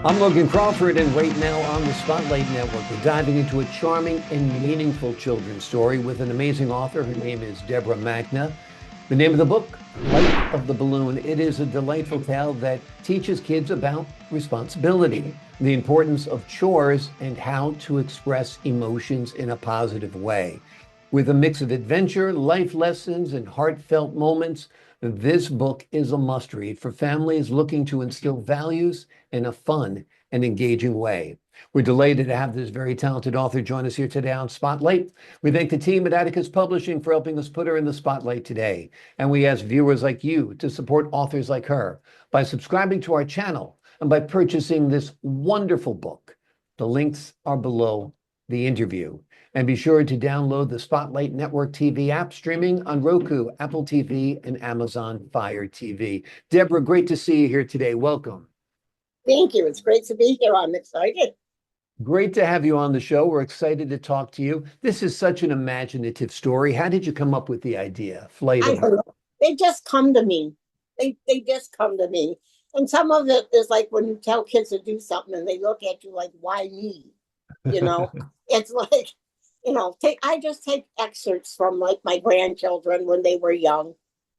I'm Logan Crawford, and right now on the Spotlight Network, we're diving into a charming and meaningful children's story with an amazing author. Her name is Deborah Magna. The name of the book, Flight of the Balloon. It is a delightful tale that teaches kids about responsibility, the importance of chores, and how to express emotions in a positive way. With a mix of adventure, life lessons, and heartfelt moments, this book is a must-read for families looking to instill values in a fun and engaging way. We're delighted to have this very talented author join us here today on Spotlight. We thank the team at Atticus Publishing for helping us put her in the spotlight today. And we ask viewers like you to support authors like her by subscribing to our channel and by purchasing this wonderful book. The links are below the interview. And be sure to download the Spotlight Network TV app streaming on Roku, Apple TV, and Amazon Fire TV. Deborah, great to see you here today. Welcome. Thank you. It's great to be here. I'm excited. Great to have you on the show. We're excited to talk to you. This is such an imaginative story. How did you come up with the idea? I don't know. They just come to me. They just come to me. And some of it is like when you tell kids to do something and they look at you like, why me? You know, it's like, I just take excerpts from like my grandchildren when they were young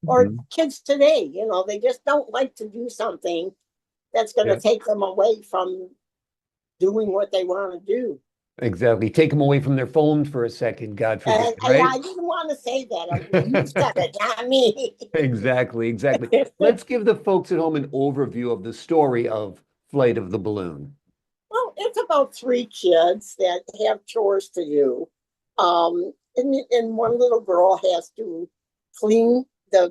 or kids today. They just don't like to do something that's going to take them away from doing what they want to do. Exactly. Take them away from their phones for a second, God forbid, right? I didn't want to say that. You said it, not me. Exactly. Let's give the folks at home an overview of the story of Flight of the Balloon. Well, it's about three kids that have chores to do. And one little girl has to clean their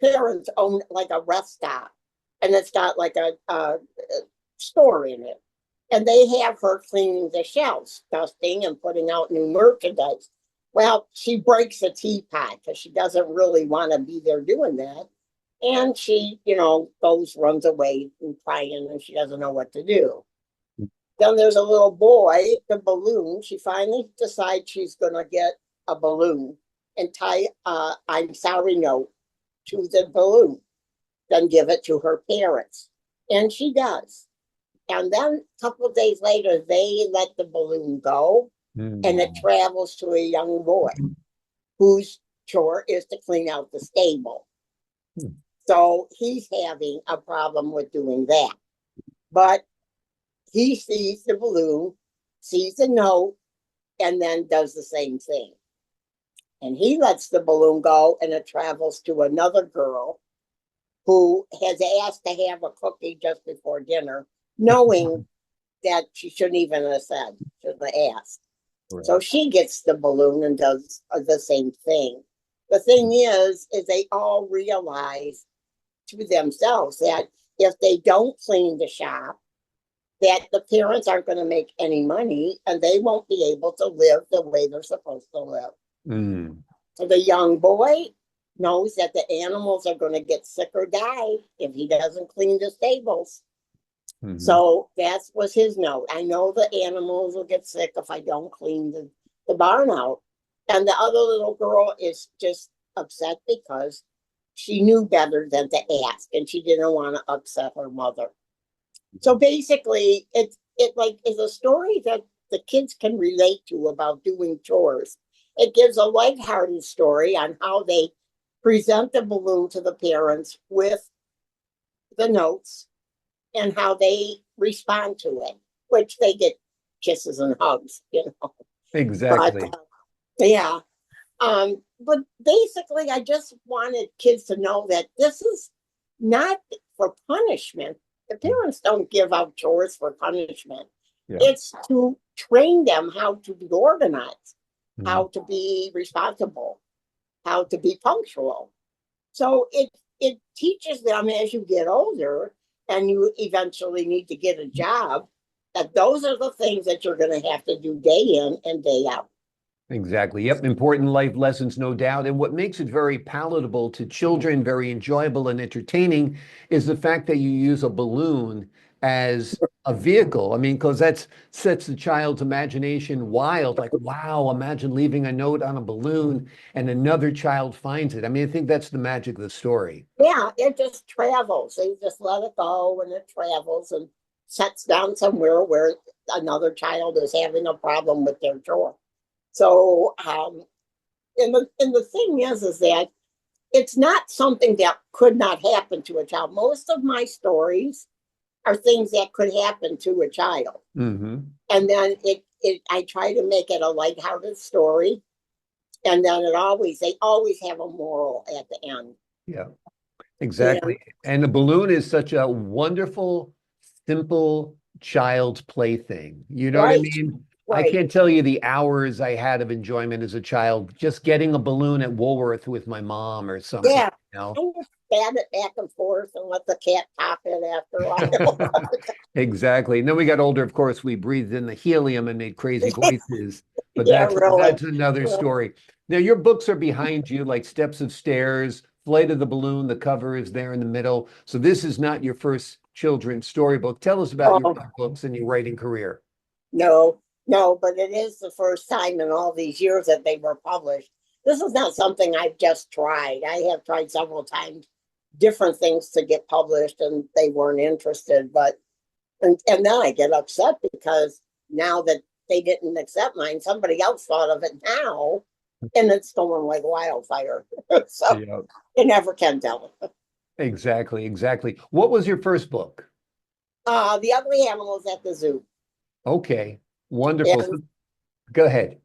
parents own like a rest stop, and it's got like a store in it. And they have her cleaning the shelves, dusting and putting out new merchandise. Well, she breaks a teapot because she doesn't really want to be there doing that. And she, runs away and crying, and she doesn't know what to do. Then there's a little boy, the balloon. She finally decides she's going to get a balloon and tie I'm sorry note to the balloon, then give it to her parents. And she does. And then a couple of days later, they let the balloon go, and it travels to a young boy whose chore is to clean out the stable. So he's having a problem with doing that. But he sees the balloon, sees the note, and then does the same thing. And he lets the balloon go, and it travels to another girl who has asked to have a cookie just before dinner, knowing that she shouldn't even have said, shouldn't have asked. Right. So she gets the balloon and does the same thing. The thing is they all realize to themselves that if they don't clean the shop, that the parents aren't going to make any money and they won't be able to live the way they're supposed to live. So the young boy knows that the animals are going to get sick or die if he doesn't clean the stables. So that was his note. I know the animals will get sick if I don't clean the barn out. And the other little girl is just upset because she knew better than to ask, and she didn't want to upset her mother. So basically, it is a story that the kids can relate to about doing chores. It gives a lighthearted story on how they present the balloon to the parents with the notes and how they respond to it, which they get kisses and hugs, Exactly. But basically, I just wanted kids to know that this is not for punishment. The parents don't give out chores for punishment. It's to train them how to be organized, how to be responsible, how to be punctual. So it teaches them as you get older and you eventually need to get a job, that those are the things that you're going to have to do day in and day out. Exactly. Yep. Important life lessons, no doubt. And what makes it very palatable to children, very enjoyable and entertaining, is the fact that you use a balloon as a vehicle. I mean, because that sets the child's imagination wild. Like, wow, imagine leaving a note on a balloon and another child finds it. I mean, I think that's the magic of the story. Yeah, it just travels. They just let it go and it travels and sets down somewhere where another child is having a problem with their chore. So, and the thing is that it's not something that could not happen to a child. Most of my stories are things that could happen to a child. Hmm. And then I try to make it a lighthearted story. And then they always have a moral at the end. Yeah. And Exactly. And the balloon is such a wonderful, simple child's plaything. You know what I right, mean? I right. can't tell you the hours I had of enjoyment as a child just getting a balloon at Woolworth with my mom or something, Yeah. you know? And just spat it back and forth and let the cat top it after a while. Exactly. And then we got older, of course, we breathed in the helium and made crazy voices, but Yeah, that's really. another story. Now your books are behind you, like Steps of Stairs, Flight of the Balloon, the cover is there in the middle. So this is not your first children's storybook. Tell us about your Oh, other books and your writing career. no, no, but it is the first time in all these years that they were published. This is not something I've just tried. I have tried several times different things to get published and they weren't interested. And then I get upset because now that they didn't accept mine, somebody else thought of it now and it's going like wildfire. So Yeah. you never can tell. Exactly, exactly. What was your first book? The ugly animals at the zoo. Okay, wonderful. And So go ahead.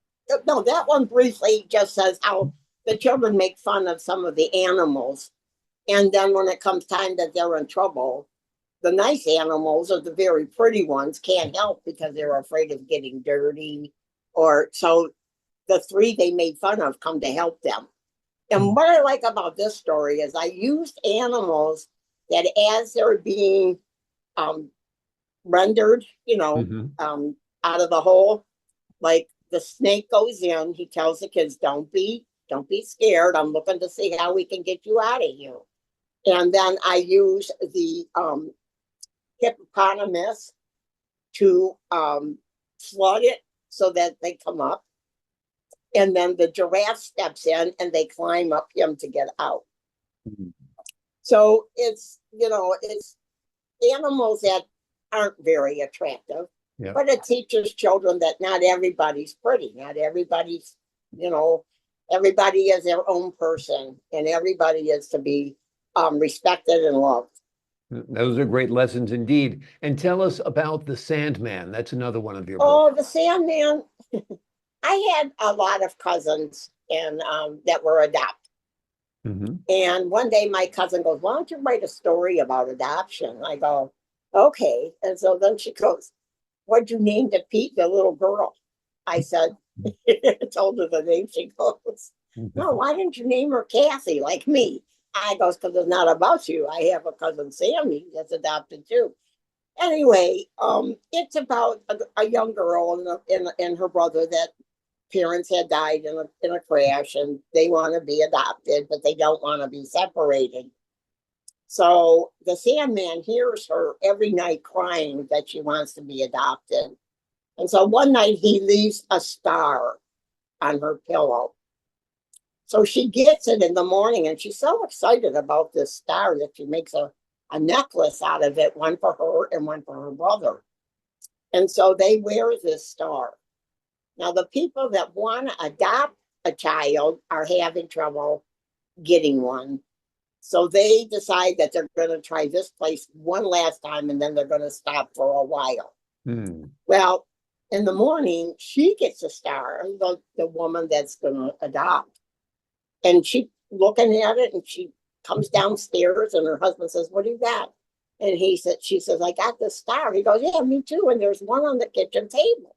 no, that one briefly just says how the children make fun of some of the animals. And then when it comes time that they're in trouble, the nice animals or the very pretty ones can't help because they're afraid of getting dirty. Or so the three they made fun of come to help them. And what I like about this story is I used animals that as they're being um, rendered, Mhm. out of the hole, like the snake goes in, he tells the kids, don't be scared. I'm looking to see how we can get you out of here. And then I use the hippopotamus to flood it so that they come up. And then the giraffe steps in and they climb up him to get out. So it's animals that aren't very attractive, Yeah. but it teaches children that not everybody's pretty. Not everybody's, you know, everybody is their own person and everybody is to be respected and loved. Those are great lessons indeed. And tell us about The Sandman. That's another one of your books. Oh, the Sandman. I had a lot of cousins and that were adopted. Hmm. And one day my cousin goes, "Why don't you write a story about adoption?" I go, "Okay." And so then she goes, "What'd you name the little girl?" I said, told her the name. She goes, "No, why didn't you name her Kathy like me?" I goes, "Because it's not about you. I have a cousin Sammy that's adopted too." Anyway, it's about a young girl and her brother that parents had died in a crash and they want to be adopted, but they don't want to be separated. So the Sandman hears her every night crying that she wants to be adopted. And so one night he leaves a star on her pillow. So she gets it in the morning and she's so excited about this star that she makes a necklace out of it, one for her and one for her brother. And so they wear this star. Now, the people that want to adopt a child are having trouble getting one. So they decide that they're going to try this place one last time and then they're going to stop for a while. Hmm. Well, in the morning, she gets a star, the woman that's going to adopt. And she looking at it and she comes downstairs and her husband says, "What do you got?" And she says, "I got this star." He goes, "Yeah, me too. And there's one on the kitchen table."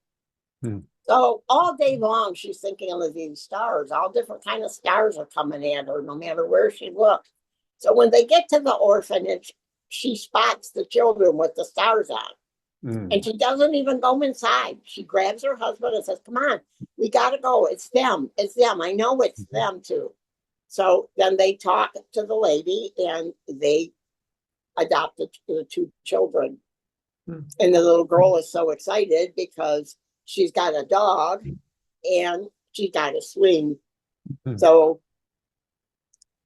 Hmm. So all day long, she's thinking of these stars. All different kind of stars are coming at her, no matter where she looks. So when they get to the orphanage, she spots the children with the stars on. And Hmm. she doesn't even go inside. She grabs her husband and says, "Come on, we got to go. It's them. It's them. I know it's them too." So then they talk to the lady and they adopted the two children. Hmm. And the little girl is so excited because she's got a dog and she got a swing. Hmm. So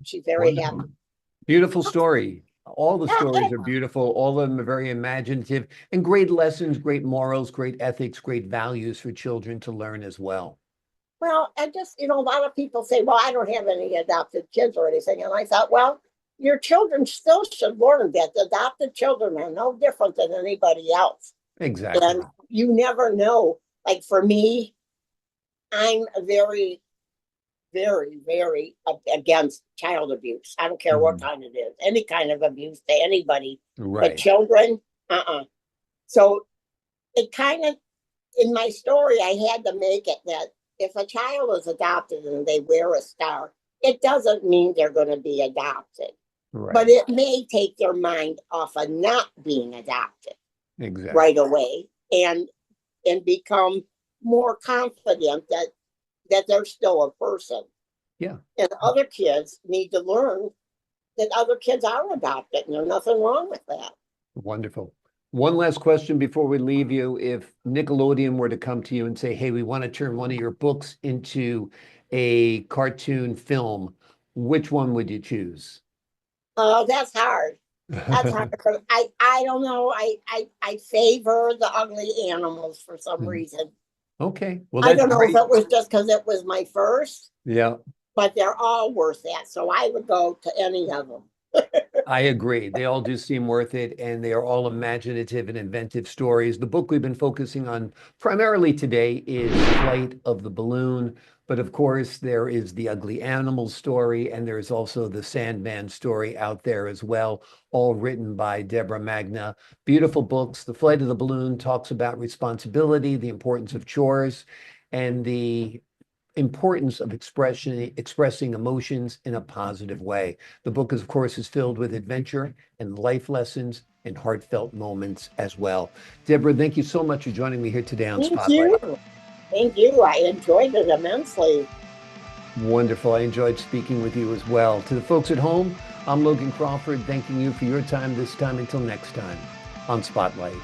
she's very happy. Wonderful. Beautiful story. All the stories are beautiful. All of them are very imaginative and great lessons, great morals, great ethics, great values for children to learn as well. Well, and just, a lot of people say, well, I don't have any adopted kids or anything. And I thought, well, your children still should learn that adopted children are no different than anybody else. Exactly. And you never know. Like for me, I'm very, very, very against child abuse. I don't care what Mhm. kind it is, any kind of abuse to anybody, but Right. children, So it kind of, in my story, I had to make it that if a child is adopted and they wear a star, it doesn't mean they're going to be adopted, but Right. it may take their mind off of not being adopted Exactly. right away and become more confident that they're still a person. Yeah. And other kids need to learn that other kids are adopted and there's nothing wrong with that. Wonderful. One last question before we leave you. If Nickelodeon were to come to you and say, hey, we want to turn one of your books into a cartoon film, which one would you choose? Oh, that's hard. That's hard because I don't know. I favor the ugly animals for some reason. Okay. Well, I that's don't know if great. it was just because it was my first, Yeah. but they're all worth that. So I would go to any of them. I agree. They all do seem worth it, and they are all imaginative and inventive stories. The book we've been focusing on primarily today is Flight of the Balloon, but of course, there is the Ugly Animals story, and there's also the Sandman story out there as well, all written by Deborah Magna. Beautiful books. The Flight of the Balloon talks about responsibility, the importance of chores, and the importance of expressing emotions in a positive way. The book, of course, is filled with adventure and life lessons and heartfelt moments as well. Deborah, thank you so much for joining me here today on Thank Spotlight. you. Thank you. I enjoyed it immensely. Wonderful. I enjoyed speaking with you as well. To the folks at home, I'm Logan Crawford, thanking you for your time this time. Until next time on Spotlight.